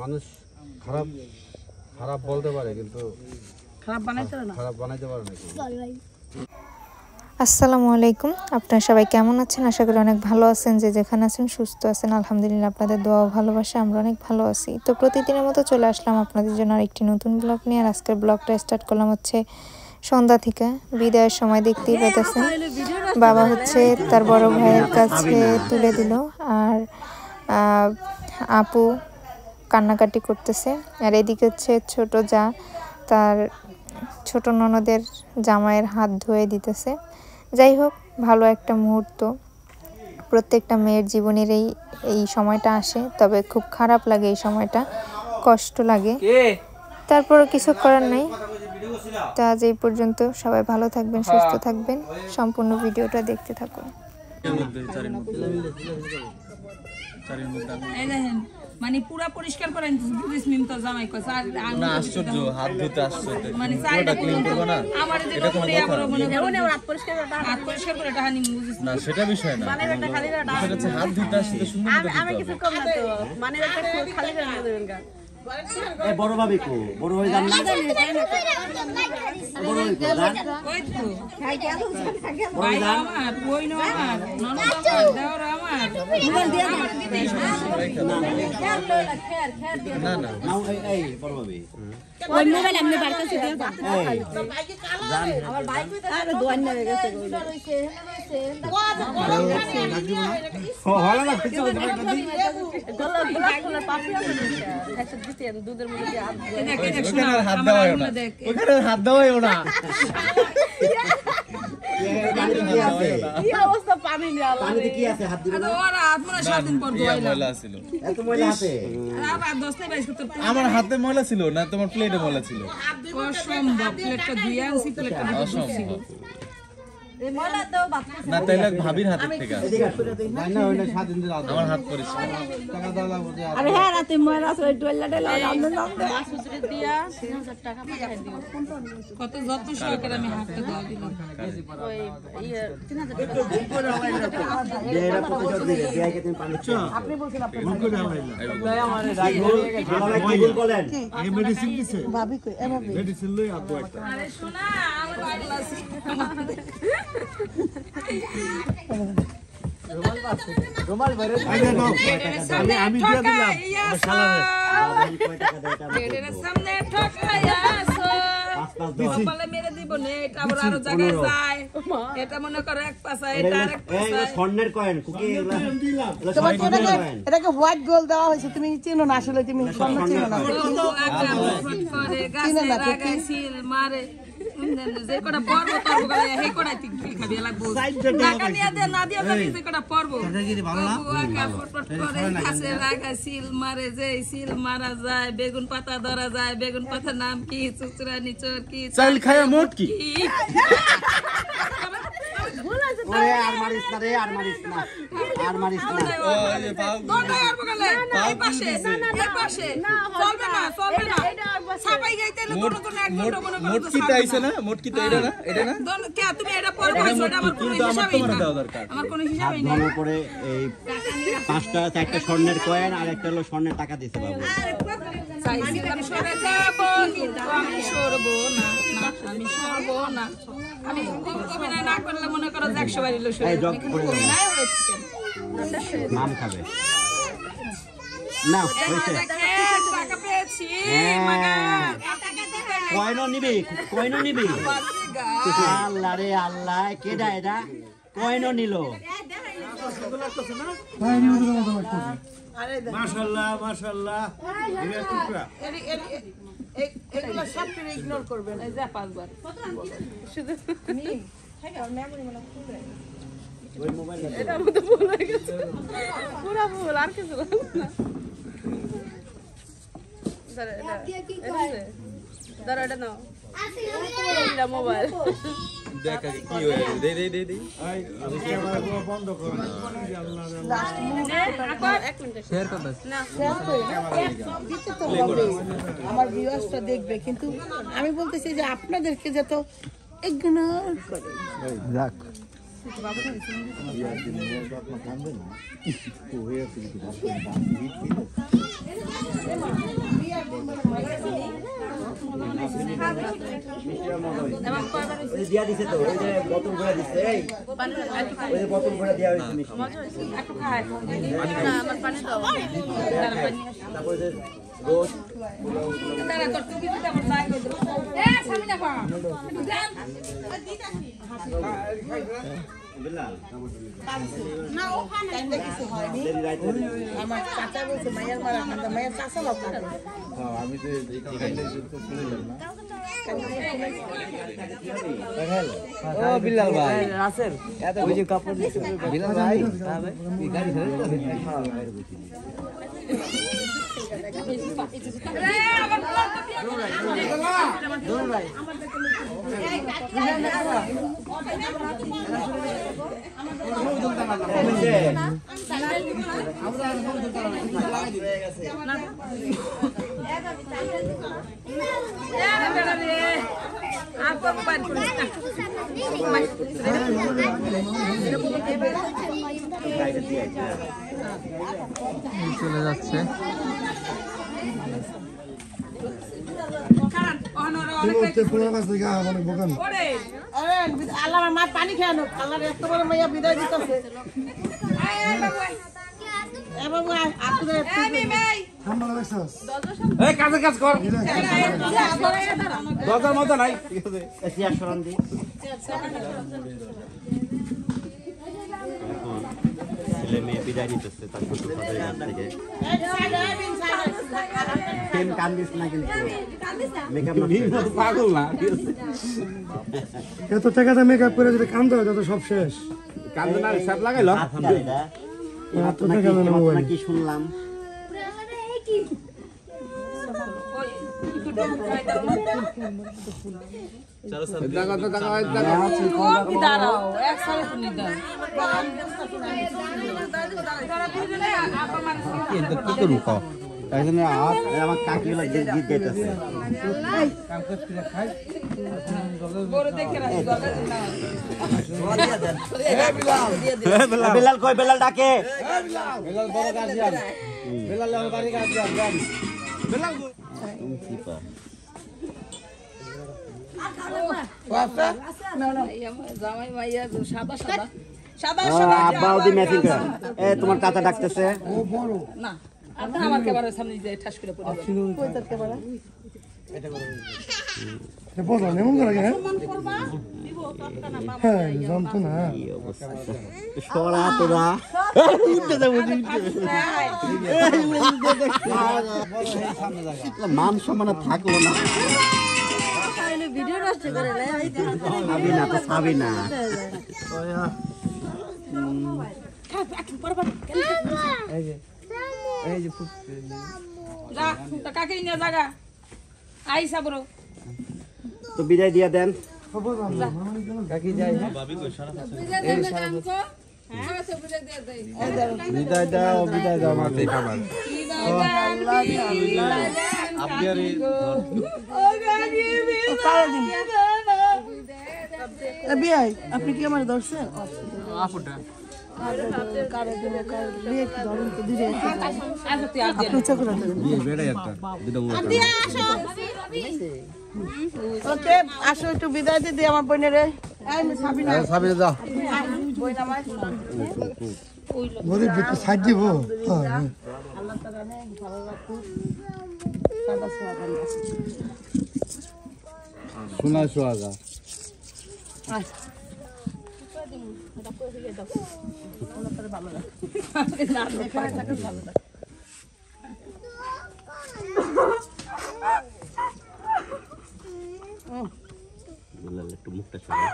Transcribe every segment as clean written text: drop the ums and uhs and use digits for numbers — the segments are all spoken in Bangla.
মানুষ খারাপ খারাপ বলতে পারে কিন্তু খারাপ বানাইতে পারে না। আসসালামু আলাইকুম, আপনারা সবাই কেমন আছেন? আশা করি অনেক ভালো আছেন, যে যেখানে আছেন সুস্থ আছেন। আলহামদুলিল্লাহ, আপনাদের দোয়া ও ভালোবাসা আমরা অনেক ভালো আছি। তো প্রতিদিনের মতো চলে আসলাম আপনাদের জন্য আরেকটি নতুন ব্লগ নিয়ে। আর আজকের ব্লগটা স্টার্ট করলাম হচ্ছে সন্ধ্যা থেকে। বিদায়ের সময় দেখতেই পাইতেছেন বাবা হচ্ছে তার বড় ভাইয়ের কাছে তুলে দিল, আর আপু কান্নাকাটি করতেছে। আর এদিকে হচ্ছে ছোট যা তার ছোট ননদের জামাইয়ের হাত ধুয়ে দিতেছে। যাই হোক, ভালো একটা মুহূর্ত। প্রত্যেকটা মেয়ের জীবনের এই সময়টা আসে, তবে খুব খারাপ লাগে এই সময়টা, কষ্ট লাগে, তারপরও কিছু করার নাই। তো আজ এই পর্যন্ত, সবাই ভালো থাকবেন, সুস্থ থাকবেন। সম্পূর্ণ ভিডিওটা দেখতে থাকুন। মানে পুরা পরিষ্কার করেন মিম তো জামাই কইছে আর না আশ্চর্য হাত ধুতে আশ্চর্য মানে চাইটা ক্লিন করব না আমার যে এটা কোনো আবার মনে হাত পরিষ্কার করে এটা হানি বুঝিস না, সেটা বিষয় না, মানে এটা খালি না সেটা হচ্ছে হাত ধুতে আসতে সুন্দর করে আমি কিছু কম না তো মানে এটা খালি করে না দেবেন গা এ বড় ভাবি কো বড় ভাই জান না বড় ভাই কো জান ওই তো ভাই আমার কই না আমার ননদ আমার দেওর আমার মোবাইল দিয়ে আমার দিতেই না না নাও এই বড় ভাবি ওই মোবাইল আপনি বার করতে দিয়ে দাও জান আমার ভাই কইতে আরে দোয়ান না গেছে ও ভালো না কিছু দুধের মধ্যে হাত দেওয়াই না, ওখানে হাত দেওয়াই না। কি আছে কি অবস্থা পানি নিয়ে পানিতে কি আছে হাত দিলে ওরা আপনারা 7 দিন পর দোয়াইলা ময়লা ছিল, এত ময়লা আছে আবার 10 টা 22 করতে আমার হাতে ময়লা ছিল না, তোমার প্লেটে ময়লা ছিল। অসম্ভব প্লেটটা ধুইয়া আনছি প্লেটটা ছিল এই ময়লা দাও বাথরুম না তাইলে ভাবির হাতের থেকে আসে। এদিকে আসো জানি না ওইটা স্বাধীন দিন আমার হাত পরিষ্কার। টাকা দাও লাগবে যে আরে হ্যাঁ রাতে ময়লা আছে টয়লেটে লাগানো সুসুরে দিয়া 3000 টাকা পাঠিয়ে দিও কত যত সহকারে আমি হাতটা দাও দিলাম ওই 3000 টাকা দেরা প্রতিশোধ দিবে দেয়াকে তুমি পানি আপনি বলছেন আপনি আমারে কি ভুল বলেন এই মেডিসিন দিছে ভাবি কই এ ভাবি মেডিসিন লই আর দোয়া একটা আরে শোনা আমার পাগল আছে রুমাল বাইরে আমি দিয়ে দিলাম শালারে কয় টাকা দেয় এটা এর সামনে ঠকাইয়া আসো বলে মেরে দিব নে এটা আবার আরো জায়গায় যায় এটা মনে করে এক পাশা এটা আরেক এই পাশা স্বর্ণের কয়েন কুকি এগুলা তোমাকে এটাকে হোয়াইট গোল্ড দেওয়া হয়েছে, তুমি চিনো না, আসলে তুমি স্বর্ণ চিনো না। করে গাছে লাগাই সিল মারে যে কটা পর্ব তর্ব করে হে কটা ঠিক খাবি লাগবো টাকা নিয়ে দে না দিয়া খাবি যে কটা পর্ব ফটফট করে গাছে লাগাই সিল মারে যে সিল মারা যায় বেগুন পাতা ধরা যায় বেগুন পাতার নাম কি চুচরা নিচর কি চাল খায়া মোট কি ওরে আর মারিস না রে আর মারিস না আর মারিস না দোটাই আর বগলে এই পাশে এই পাশে চলবে না ছাপাই গাইতে না দুটো দুটো এক ঘন্টা মনে করো মোট কি তাইছে না, মোট কি তো এটা না, এটা না দোন কে তুমি এটা পড়বে সেটা আমার কোনো হিসাবই না আমার কোনো হিসাবই না ভালো করে এই 5টা 4টা স্বর্ণের কয়েন আর একটা হলো স্বর্ণের টাকা দিতে বাবু চাইছিলাম সরে যাব কিন্তু আমি সরবো না আমি সরবো না আমি অভিনয় না করলে মনে করো 100 বার হলো সরে অভিনয় হয়েছে কেন নাম খাবে না হইছে টাকা পেয়েছি মাগা টাকা দিতে কয়েনও নিবি আল্লাহ রে আল্লাহ কেডা এটা কয়েনও নিল মাশাআল্লাহ মাশাআল্লাহ এর টুকরা এগুলো সব করে ইগনোর করবেন। এই যা 5 বার শুধু ওই মোবাইল এটা মতো ভুল হয়ে গেছে পুরো ভুল আর কিছু না ধরো এটা নাও এটা মোবাইল দেখ আগে কি হয়ে দে দে দে দে এই ক্যামেরা গুলো বন্ধ করো এক মিনিট শেয়ার কর দাও না দিতে তো হবে, আমার ভিউয়ার্সটা দেখবে, কিন্তু আমি বলতেছি যে আপনাদেরকে যত ইগনোর করে রাখ বাবু ওই দিয়া দিছে তো ওই যে বোতল ভরে দিছে এই ওই যে বোতল ভরে দেয়া হইছে মিষ্টি একটু খায় তারপর যে রোজ তারা তোর টুকি দিতে আমার চাই কই দেব সামনে না পা বিলাল না ওখানে কিছু হয়নি আমার চাচা বলছে মায়ের মারা খান্দা মায়ের চাচা লোক হ্যাঁ আমি তো এখানে তো শুনলাম না ও বিলাল ভাই রাসেল ওই যে কাপড় দিছে বিলাল ভাই হ্যাঁ ভাই এই গাড়ি ধরে চলে যাচ্ছে আল্লাহ আমার মা পানি খেয়ানো আল্লাহর এত বড় মাইয়া বিদায় দিতেছে বাবু আপনাদের এই কাজে কাজ কর দরকার মতো নাই চেয়ার সরান দি ছেলে মেয়ে বিদায় নিতেছে তার শ্বশুর শাশুড়ির কাছ থেকে প্রেম কান্দিস না কিন্তু মেকআপ পাগল না এত টাকাটা মেকআপ করে যদি কান্দে হয় তত সব শেষ। কান্দে না সব লাগাইলো নাকি শুনলাম দাঁড়াও এক সালে শুনি দাও আমার কাকিগুলো গীত গাইতেছে বেলাল কই বেলাল ডাকে বেলাল বড় গার্জিয়ান বেলাল আমার বাড়ি গার্জিয়ান বেলাল জামাই মাইয়া সাদা সাদা সাদা আব্বা ওদি ম্যাচিং করে এ তোমার চাচা ডাকতেছে না আপনি আমার ক্যামেরার সামনে যে ঠাস করে পড়ে কই তোর ক্যামেরা এটা বলো এমন করে হ্যাঁ হ্যাঁ জানতো না সরা তোরা উঠতে যাবো মান সম্মান থাকলো না ভিডিও নষ্ট করে সাবি না তো সাবি না যা তো কাকে নিয়ে জায়গা আইসা বড় তো বিদায় দিয়ে দেন কাকি যাই বিদায় দাও বিদায় দাও মাতে খাবার আপনি কি আমার ধরছেন আপুটা আসো একটু বিদায় দিদি আমার বোনের গরিব একটু সাইড দিব শোনা সোয়াগা একটু মুখটা সরা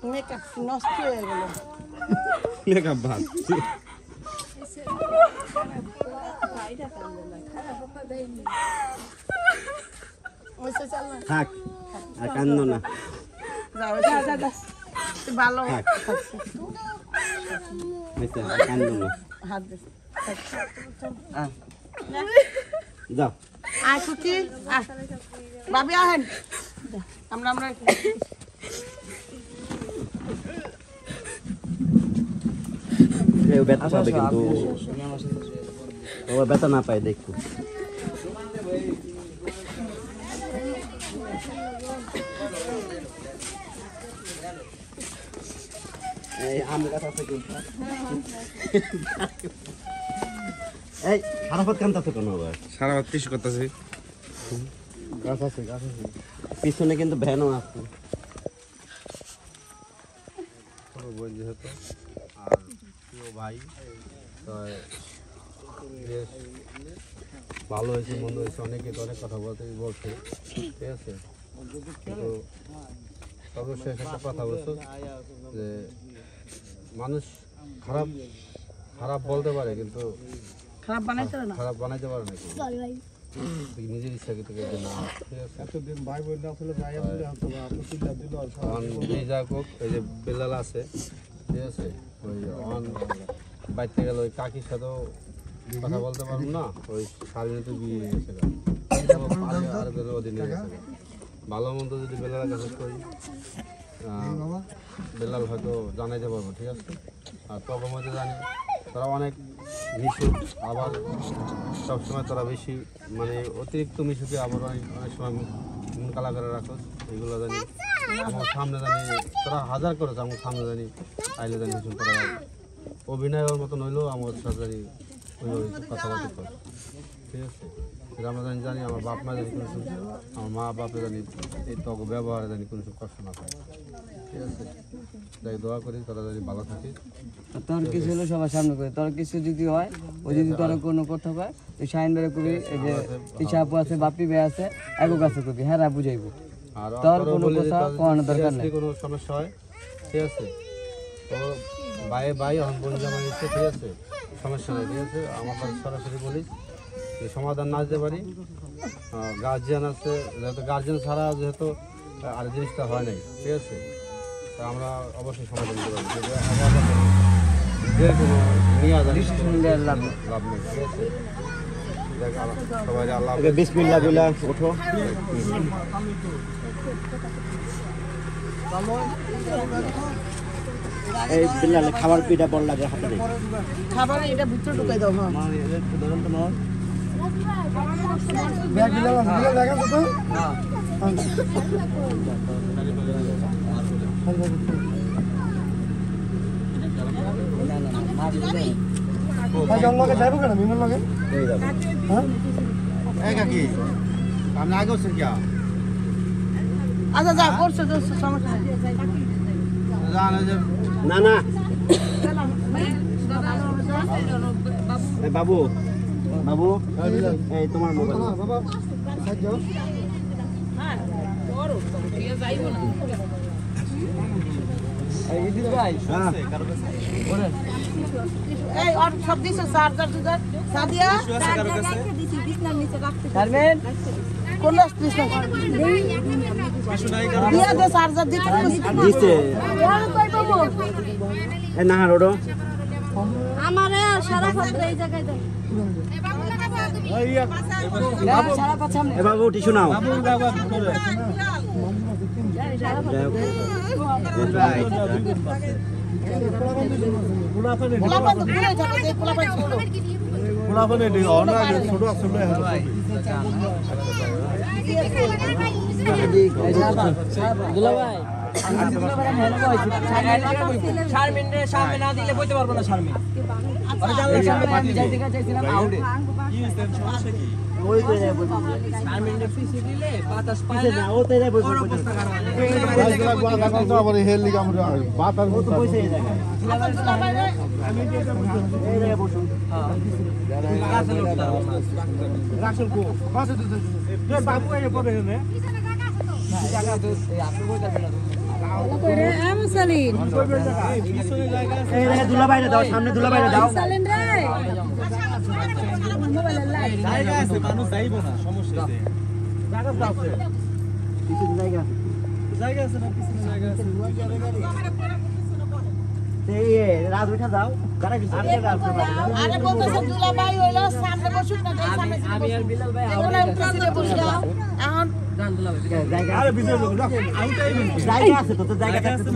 মেকআপ নষ্ট হয়ে গেল মেকআপ ভাত থাক আর কান্দো না ভালো কান্দো না হাত দে যাও আয় কুচি ভাবি আহেন আমরা ব্যথা পাবে কিন্তু ব্যথা না পায় দেখো এই আম গাছ আছে কিন্তু এই সারাফত কান্ত আছে কোনো আবার সারা রাত কিছু করতেছি গাছ আছে পিছনে কিন্তু ভ্যানও আছে বোন যেহেতু আর প্রিয় ভাই তো বেশ ভালো হয়েছে মন্দ হয়েছে অনেকে তো অনেক কথা বলছে ঠিক আছে কিন্তু সর্বশেষ একটা কথা বলছো যে মানুষ খারাপ বলতে পারে কিন্তু খারাপ বানাইতে না খারাপ বানাইতে পারে না নিজের ইচ্ছা থেকে যে না ঠিক আছে এতদিন ভাই বোন আসলে যাই বলে হতো বা আপনি চিন্তা দিল এই যা হোক এই যে বেলাল আছে ঠিক আছে ওই অন বাইতে গেল ওই কাকির সাথেও কথা বলতে পারবো না ওই সারিনে তো বিয়ে গেছে আর বেলার অধীনে গেছে ভালো মন্দ যদি বেলালের কাছে করি বেলাল হয়তো জানাইতে পারবো ঠিক আছে আর তখন মধ্যে জানি তারা অনেক মিশুক আবার সবসময় তারা বেশি মানে অতিরিক্ত মিশুকে আবার অনেক সময় মন কালা করে রাখো এগুলো জানি আমার সামনে জানি তারা হাজার করেছে আমার সামনে জানি আইলে জানি মিশুক তারা অভিনয়ের মতন হইলেও আমার সাথে জানি কথাবার্তা করে ঠিক আছে সেটা আমরা জানি আমার বাপ মা জানি কোনো আমার মা বাপে জানি এই তক ব্যবহারে জানি কোনো কষ্ট না পায় ঠিক আছে তাই দোয়া করি তারা জানি ভালো থাকে তোর কিছু হলো সবার সামনে করে তোর কিছু যদি হয় ও যদি তোর কোনো কথা হয় তুই শাইন বেড়ে কবি এই যে তিশা আপু আছে বাপি ভাই আছে একক আছে কবি হ্যাঁ বুঝাইবো আর তোর কোনো কথা কোনো দরকার নেই কোনো সমস্যা হয় ঠিক আছে তো ভাই এখন বোন জামা নিচ্ছে ঠিক আছে সমস্যা নেই ঠিক আছে আমার কাছে সরাসরি বলিস যে সমাধান না দিতে পারি গার্জিয়ান আছে যেহেতু গার্জিয়ান ছাড়া যেহেতু আর জিনিসটা হয় নাই ঠিক আছে তা আমরা অবশ্যই সমাধান দিতে পারি যে কোনো নিয়ে লাভ নেই ঠিক আছে সবাই আল্লাহ বিসমিল্লাহ বিল্লাহ ওঠো এই বিল্লাল খাবার পিঠা বল লাগে হাতে দে খাবার এটা ভিতরে ঢুকাই দাও হ্যাঁ মানে এর ধরন তো নাও ব্যাগ দিলাম দেখা তো লগে যাইব কেন বিমান লগে হ্যাঁ এই কাকি আপনি আগে হচ্ছেন কি আচ্ছা যা করছো তো সমস্যা নেই জানে যে না না এই বাবু বাবু এই তোমার মোবাইল বাবা খাদ্য এই ইদিত ভাই হ্যাঁ এই আর সব দিছো চার্জার দুজার সাদিয়া শারমিন কোন স্পেস না দিয়া দে চার্জার দিতে দিছে এই না রোডো আমারে সারা ফাত্র এই জায়গায় দাও সারা পাঁচ সামনে এ বাবু টিস্যু নাও পোলাপান তো ঘুরে থাকে এই পোলাপান ছোট দুলা ভাই শারমিন রে সামনে না দিলে বইতে পারবো না শারমিন আরে জানলা সামনে আমি যাইতে চাইছিলাম আউটে ওই যে শারমিন রে পিছে দিলে বাতাস পায় না ও তেরে বই বড় অবস্থা খারাপ আবার হেল আমরা বাতার ও তো বইছে এই জায়গায় এই রে বসুন রাখল কো পাশে দিতে এ বাবু এই পড়ে নে জায়গা তো আপনি বইতে পারবেন এই রে দুলা বাইরে দাও সামনে দুলা বাইরে দাও জায়গা আছে মানুষ যাইবো না সমস্যা আছে কিছু জায়গা আছে জায়গা আছে না পিছনে জায়গা আছে এই রাত উঠা দাও কারা কিছু আর জায়গা আছে আরে বলতেছে দুলাভাই হইলো সামনে বসুক না তাই সামনে আমি আর বিলাল ভাই এগুলা উঠে বসে যাও এখন জান দুলা ভাই জায়গা আরে ভিতরে ঢুকো জায়গা আছে তো জায়গা থাকতে তো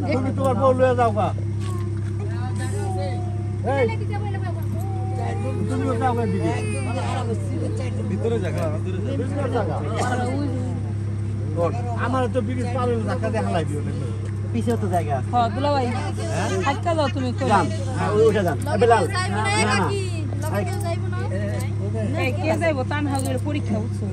তুমি তোমার বউ লয়ে যাও গা এই তুমি যাও সামনের দিকে ভিতরে জায়গা আমার তো ব্রিজ পার হলে ধাক্কা দিয়ে হালাই দিও না পিছেও তো জায়গা আছে। হ্যাঁ দুলাভাই আটকা যাও তুমি যান উঠে যান বেলাল না না এই কে যাইবো তানহাগের পরীক্ষা উঠছো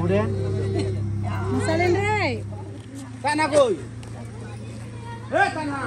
উঠে মুসালেন রে কানা কই এ কানা